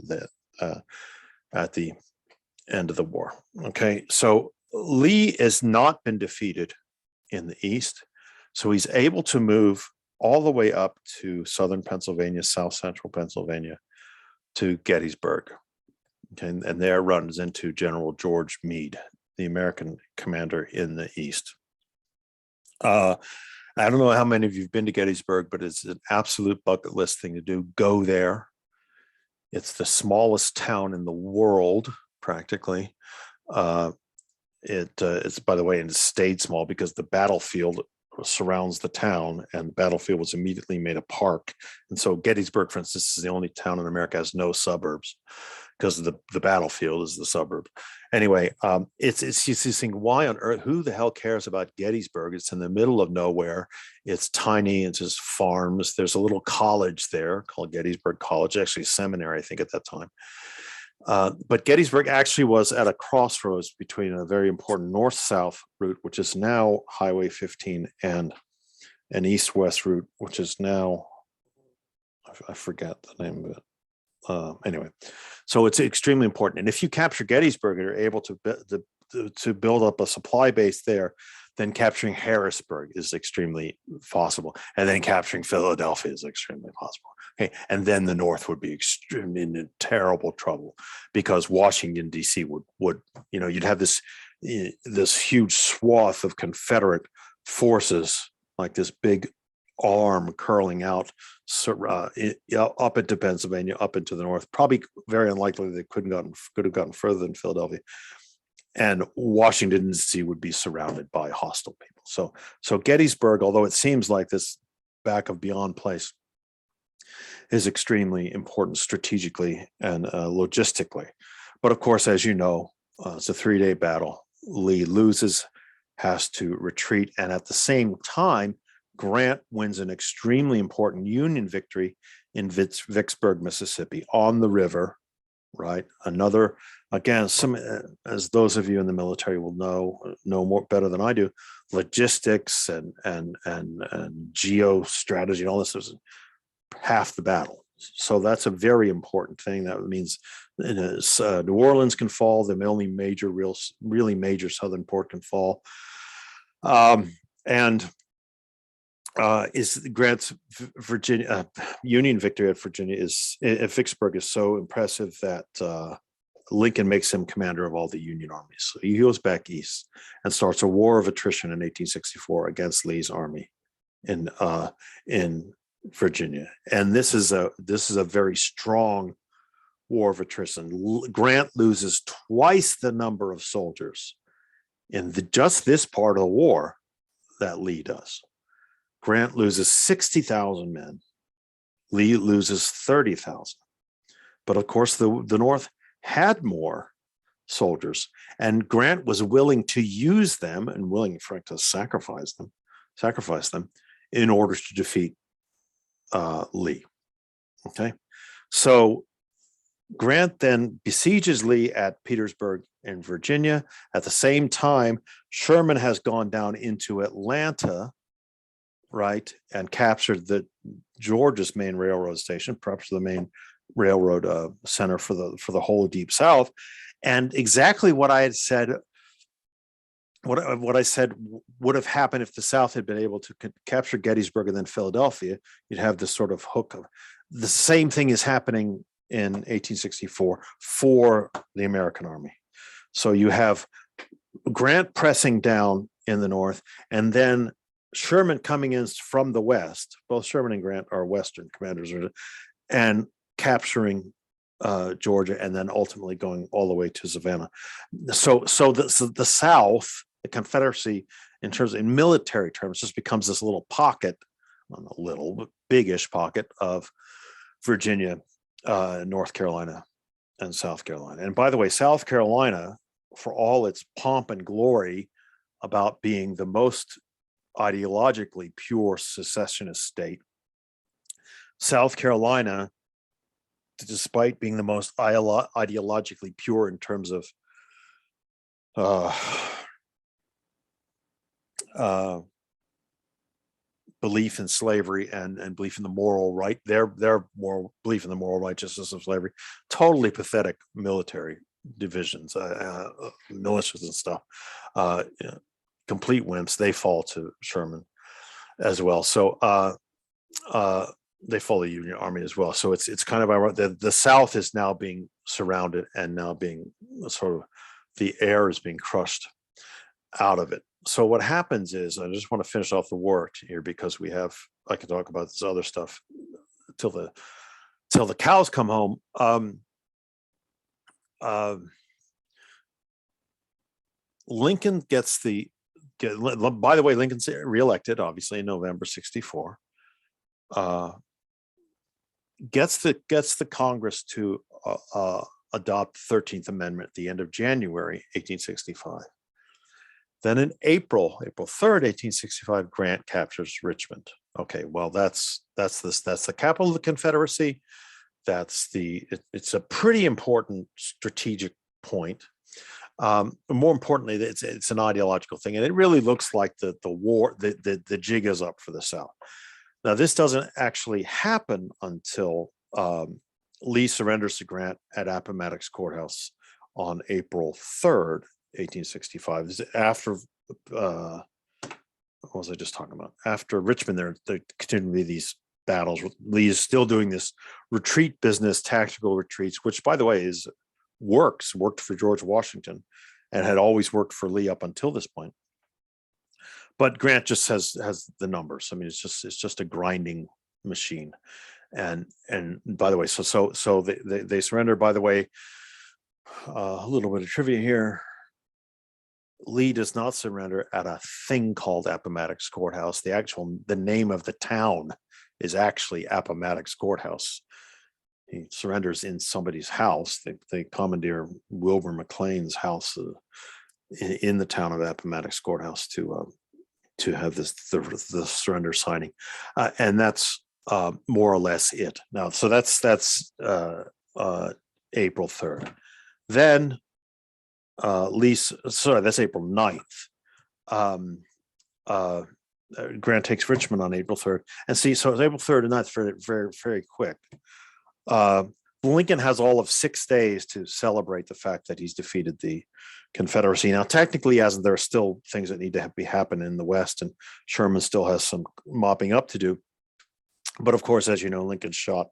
at the end of the war. Okay, so Lee has not been defeated in the East, so he's able to move all the way up to southern Pennsylvania, south central Pennsylvania, to Gettysburg. Okay, and there runs into General George Meade, the American commander in the East. I don't know how many of you have been to Gettysburg, but it's an absolute bucket list thing to do. Go there. It's the smallest town in the world, practically. It's, by the way, and it stayed small because the battlefield surrounds the town, and the battlefield was immediately made a park. And so Gettysburg, for instance, is the only town in America that has no suburbs, because the battlefield is the suburb. Anyway, it's this thing. Why on earth? Who the hell cares about Gettysburg? It's in the middle of nowhere. It's tiny. It's just farms. There's a little college there called Gettysburg College, actually a seminary, I think, at that time. But Gettysburg actually was at a crossroads between a very important north-south route, which is now Highway 15, and an east-west route, which is now, I forget the name of it. Anyway, so it's extremely important. And if you capture Gettysburg and you're able to build up a supply base there, then capturing Harrisburg is extremely possible. And then capturing Philadelphia is extremely possible. Okay. And then the North would be extremely in terrible trouble, because Washington, D.C. would, you'd have this huge swath of Confederate forces, like this big arm curling out up into Pennsylvania, up into the North. Probably very unlikely they could have gotten further than Philadelphia. And Washington, D.C. would be surrounded by hostile people. So Gettysburg, although it seems like this back of beyond place, is extremely important strategically and logistically. But of course, as you know, it's a 3-day battle. Lee loses, has to retreat, and at the same time, Grant wins an extremely important Union victory in Vicksburg, Mississippi, on the river, right? Another, again, as those of you in the military will know more better than I do, logistics and geostrategy and all this is half the battle. So that's a very important thing. That means New Orleans can fall. The only really major southern port can fall. Is Grant's Virginia Union victory at Vicksburg is so impressive that Lincoln makes him commander of all the Union armies. So he goes back east and starts a war of attrition in 1864 against Lee's army in Virginia. And this is a very strong war of attrition. Grant loses twice the number of soldiers in just this part of the war that Lee does. Grant loses 60,000 men. Lee loses 30,000. But of course, the North had more soldiers, and Grant was willing to use them and willing, in fact, to sacrifice them in order to defeat Lee. Okay, so Grant then besieges Lee at Petersburg in Virginia. At the same time, Sherman has gone down into Atlanta, right, and captured Georgia's main railroad station, perhaps the main railroad center for the whole Deep South. And exactly what I had said, what I said would have happened if the South had been able to capture Gettysburg and then Philadelphia. You'd have this sort of hook of the same thing is happening in 1864 for the American army. So you have Grant pressing down in the North, and then Sherman coming in from the West. Both Sherman and Grant are Western commanders, and capturing Georgia, and then ultimately going all the way to Savannah. So the South, the Confederacy, in military terms, just becomes this little pocket, not a little, but biggish pocket of Virginia, North Carolina, and South Carolina. And by the way, South Carolina, for all its pomp and glory about being the most ideologically pure secessionist state, South Carolina, despite being the most ideologically pure in terms of uh, belief in slavery and belief in the moral right, their moral belief in the moral righteousness of slavery. Totally pathetic military divisions, militias and stuff. You know, complete wimps. They fall to Sherman as well. So they follow the Union Army as well. So it's kind of ironic that the South is now being surrounded and now being sort of, the air is being crushed out of it. So what happens is, I just want to finish off the war here because I can talk about this other stuff till the cows come home. Lincoln by the way, Lincoln's reelected obviously in November 64. Gets the Congress to adopt the 13th Amendment at the end of January 1865. Then in April 3rd, 1865, Grant captures Richmond. Okay, well, that's the capital of the Confederacy. It's a pretty important strategic point. More importantly, it's an ideological thing, and it really looks like the war, the jig is up for the South. Now, this doesn't actually happen until Lee surrenders to Grant at Appomattox Courthouse on April 3rd, 1865. This is after, what was I just talking about? After Richmond, there continue to be these battles. Lee is still doing this retreat business, tactical retreats, which, by the way, worked for George Washington and had always worked for Lee up until this point. But Grant just has the numbers. I mean, it's just a grinding machine. And by the way, so they surrender. By the way, a little bit of trivia here. Lee does not surrender at a thing called Appomattox Courthouse. The name of the town is actually Appomattox Courthouse. He surrenders in somebody's house. They commandeer Wilbur McLean's house in the town of Appomattox Courthouse to have the surrender signing, and that's more or less it. Now, so that's April 3rd. Then that's April 9th. Grant takes Richmond on April 3rd, and so it's April 3rd and 9th, very, very, very quick. Lincoln has all of 6 days to celebrate the fact that he's defeated the Confederacy. Now, technically, there are still things that need to happen in the West, and Sherman still has some mopping up to do. But of course, as you know, Lincoln's shot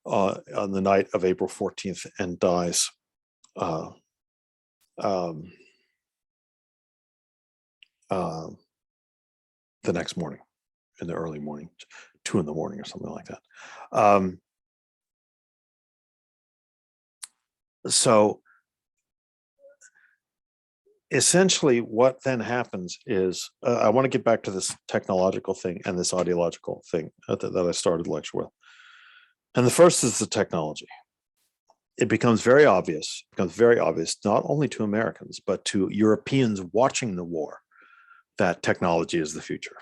on the night of April 14th and dies the next morning, in the early morning, 2 a.m. or something like that. So essentially what then happens is, I want to get back to this technological thing and this ideological thing that I started the lecture with. And the first is the technology. It becomes very obvious, not only to Americans, but to Europeans watching the war, that technology is the future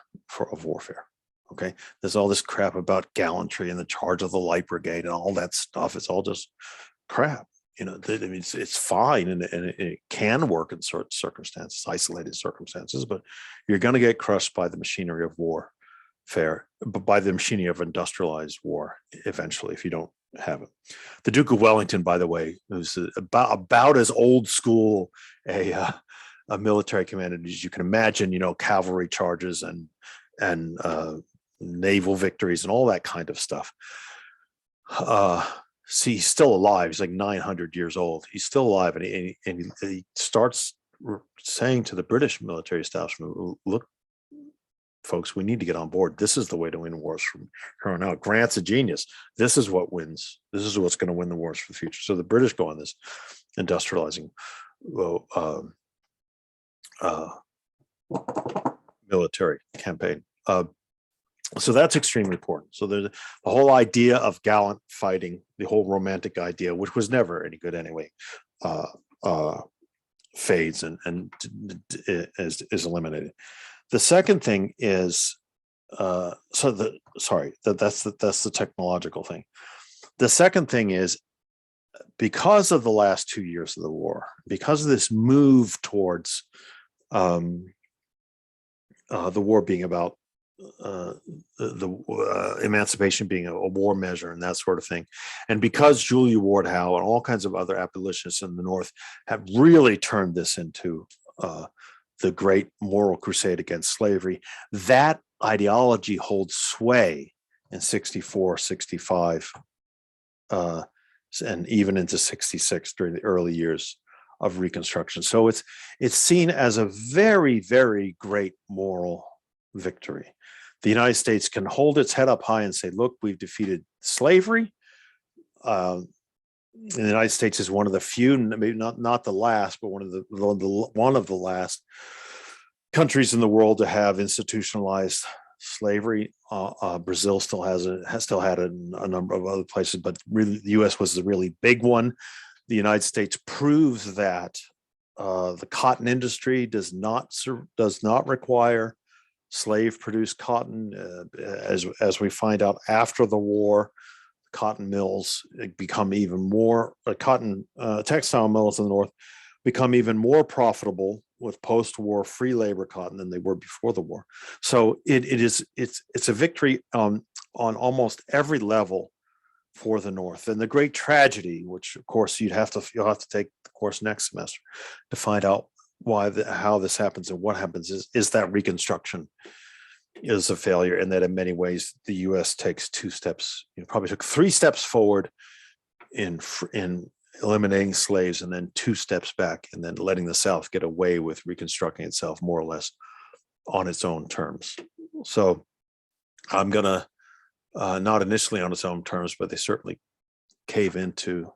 of warfare. Okay, there's all this crap about gallantry and the charge of the light brigade and all that stuff. It's all just crap. You know, I mean, it's fine and it can work in certain circumstances, isolated circumstances, but you're going to get crushed by the machinery of warfare, but by the machinery of industrialized war eventually, if you don't have it. The Duke of Wellington, by the way, who's about as old school a military commander as you can imagine, you know, cavalry charges and naval victories and all that kind of stuff. See, he's still alive. He's like 900 years old. He's still alive, and he starts saying to the British military establishment, "Look, folks, we need to get on board. This is the way to win wars from here on out. Grant's a genius. This is what wins. This is what's going to win the wars for the future." So the British go on this industrializing military campaign. So that's extremely important. So there's the whole idea of gallant fighting, the whole romantic idea, which was never any good anyway, fades and is eliminated. The second thing is, that's the technological thing. The second thing is, because of the last 2 years of the war, because of this move towards the war being about emancipation being a war measure and that sort of thing. And because Julia Ward Howe and all kinds of other abolitionists in the North have really turned this into the great moral crusade against slavery, that ideology holds sway in 64, 65, and even into 66 during the early years of Reconstruction. So it's seen as a very, very great moral victory. The United States can hold its head up high and say, look, we've defeated slavery. The United States is one of the few, maybe not the last, but one of the last countries in the world to have institutionalized slavery. Brazil still has had a number of other places, but really the U.S. was the really big one. The United States proves that the cotton industry does not require slave-produced cotton. As we find out after the war, cotton mills become even more textile mills in the North become even more profitable with post-war free labor cotton than they were before the war. So it's a victory on almost every level for the North. And the great tragedy, which of course you'll have to take the course next semester to find out how this happens and what happens, is that Reconstruction is a failure, and that in many ways the U.S. takes probably took 3 steps forward in eliminating slaves, and then 2 steps back, and then letting the South get away with reconstructing itself more or less on its own terms. So I'm gonna not initially on its own terms, but they certainly cave into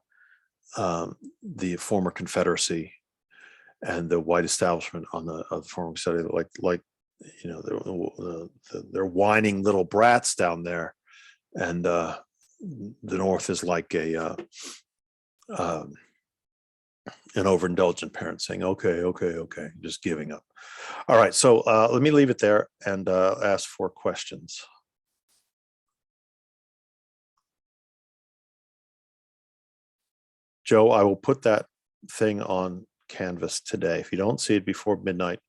the former Confederacy and the white establishment of the former study, like they're whining little brats down there, and the North is like an overindulgent parent saying, okay, just giving up. All right, so let me leave it there and ask for questions. Joe, I will put that thing on Canvas today. If you don't see it before midnight,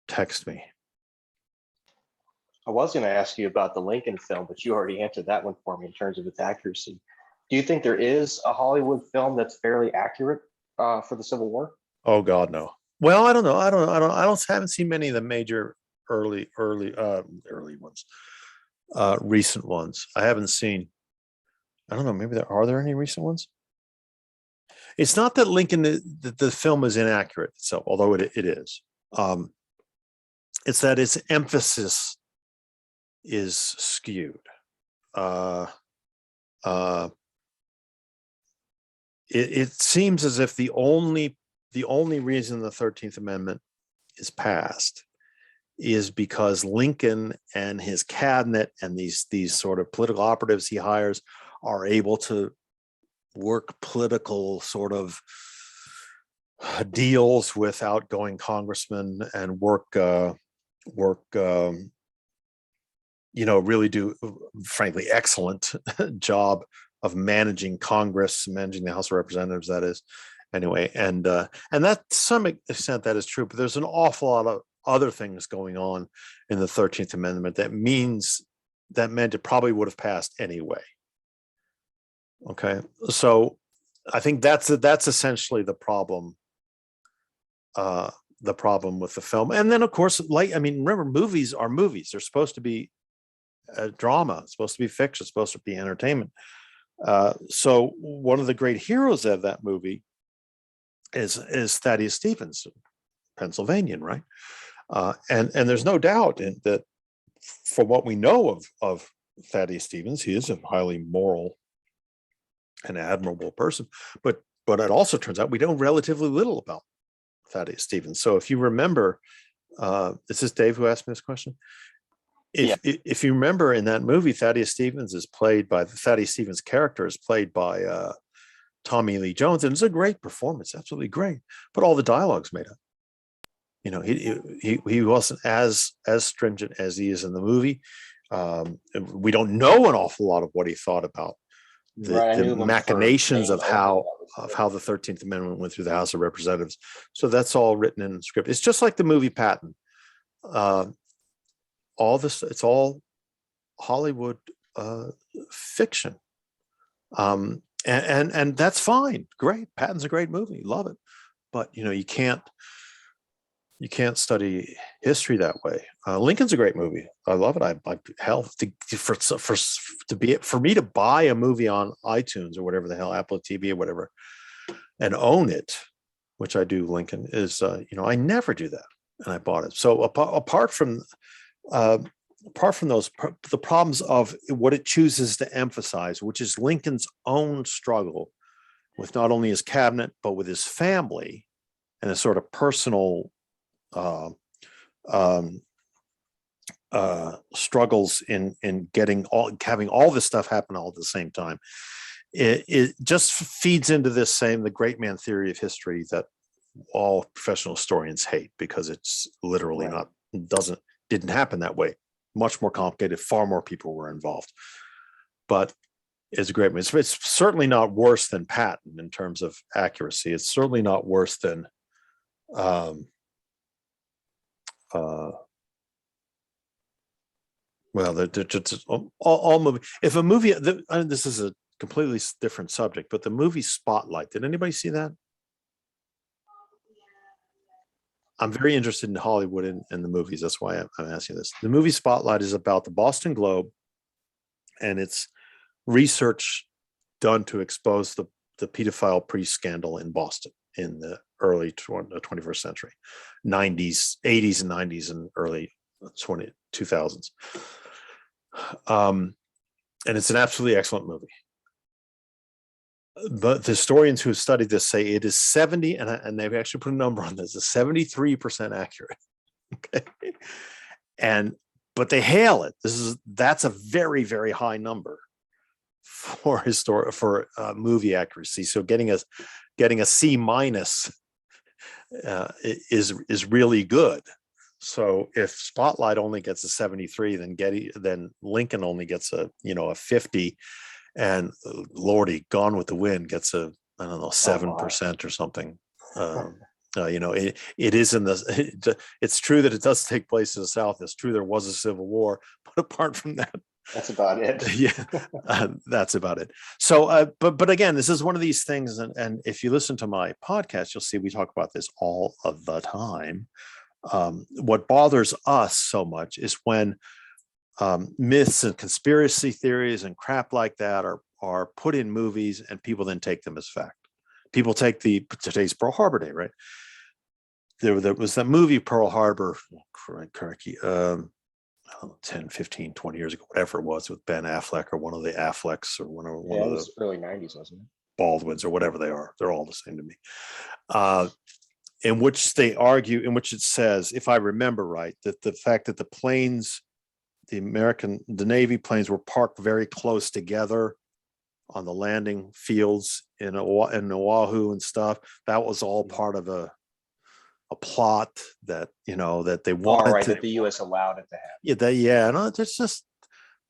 text me. I was going to ask you about the Lincoln film, but you already answered that one for me in terms of its accuracy. Do you think there is a Hollywood film that's fairly accurate for the Civil War? Oh God, no. Well, I don't know. I haven't seen many of the major early ones, recent ones. I haven't seen. I don't know. Maybe are there any recent ones? It's not that Lincoln, the film is inaccurate itself, although it is. It's that its emphasis is skewed. It seems as if the only reason the 13th Amendment is passed is because Lincoln and his cabinet and these sort of political operatives he hires are able to work political sort of deals with outgoing congressmen and really do, frankly, excellent job of managing Congress, managing the House of Representatives, that is, anyway. And that to some extent that is true, but there's an awful lot of other things going on in the 13th Amendment that meant it probably would have passed anyway. Okay, so I think that's essentially the problem. The problem with the film, and then of course, remember, movies are movies. They're supposed to be a drama. It's supposed to be fiction. It's supposed to be entertainment. So one of the great heroes of that movie is Thaddeus Stevens, Pennsylvanian, right? And there's no doubt that from what we know of Thaddeus Stevens, he is a highly moral and admirable person. But it also turns out we know relatively little about Thaddeus Stevens. So if you remember, is this Dave who asked me this question? If you remember, in that movie, Thaddeus Stevens character is played by Tommy Lee Jones, and it's a great performance, absolutely great. But all the dialogue's made up. He wasn't as stringent as he is in the movie. We don't know an awful lot of what he thought about the machinations of how the 13th Amendment went through the House of Representatives. So that's all written in script. It's just like the movie Patton. all this, it's all Hollywood fiction. And that's fine. Great. Patton's a great movie. Love it. But you can't study history that way. Lincoln's a great movie. I love it. I hell for me to buy a movie on iTunes or whatever the hell, Apple TV or whatever, and own it, which I do. Lincoln is I never do that, and I bought it. So apart from those, the problems of what it chooses to emphasize, which is Lincoln's own struggle with not only his cabinet but with his family and a sort of personal struggles in having all this stuff happen all at the same time. It just feeds into the great man theory of history that all professional historians hate, because it's literally didn't happen that way. Much more complicated, far more people were involved. But it's a great movie. It's certainly not worse than Patton in terms of accuracy. It's certainly not worse than all movie. If a movie, this is a completely different subject, but the movie Spotlight, did anybody see that? I'm very interested in Hollywood and the movies. That's why I'm asking this. The movie Spotlight is about the Boston Globe, and it's research done to expose the pedophile priest scandal in Boston in the early 21st century, 80s and 90s and early 2000s. And it's an absolutely excellent movie. But the historians who have studied this say it is 70, and they've actually put a number on this, is 73% accurate. Okay. But they hail it. That's a very, very high number for movie accuracy. So getting a C minus is really good. So if Spotlight only gets a 73, then Lincoln only gets a 50, and Lordy, Gone with the Wind gets a 7% or something. It is it's true that it does take place in the South. It's true there was a Civil War, but apart from that, that's about it. That's about it. So, but again, this is one of these things, and if you listen to my podcast, you'll see we talk about this all of the time. What bothers us so much is when myths and conspiracy theories and crap like that are put in movies, and people then take them as fact. People take today's Pearl Harbor Day, right? There was that movie Pearl Harbor, 10, 15, 20 years ago, whatever it was, with Ben Affleck or one of the Afflecks or one of the early 90s, wasn't it? Baldwins or whatever they are. They're all the same to me. In which they argue, in which it says, if I remember right, that the fact that the Navy planes were parked very close together on the landing fields in Oahu and stuff, that was all part of a plot that that they wanted that the U.S. allowed it to happen. No,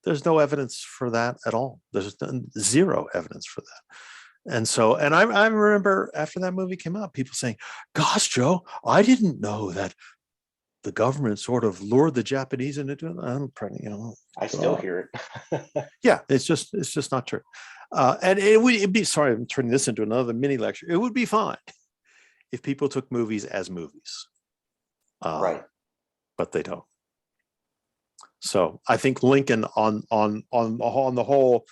there's no evidence for that at all. There's zero evidence for that. And so, and I remember after that movie came out, people saying, "Gosh, Joe, I didn't know that the government sort of lured the Japanese into it." I'm pretty, I still hear it. Yeah, it's just not true. And it'd be, sorry, I'm turning this into another mini lecture. It would be fine if people took movies as movies, right? But they don't. So I think Lincoln, on the whole,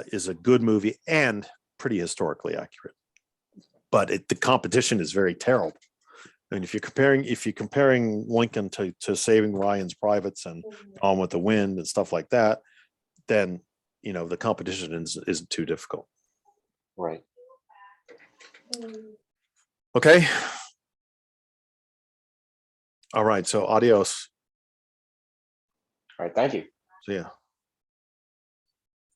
is a good movie and pretty historically accurate. But the competition is very terrible. I mean, if you're comparing Lincoln to Saving Ryan's Privates and Gone with the Wind and stuff like that, then the competition isn't too difficult. Right. Okay. All right. So adios. All right. Thank you. See ya.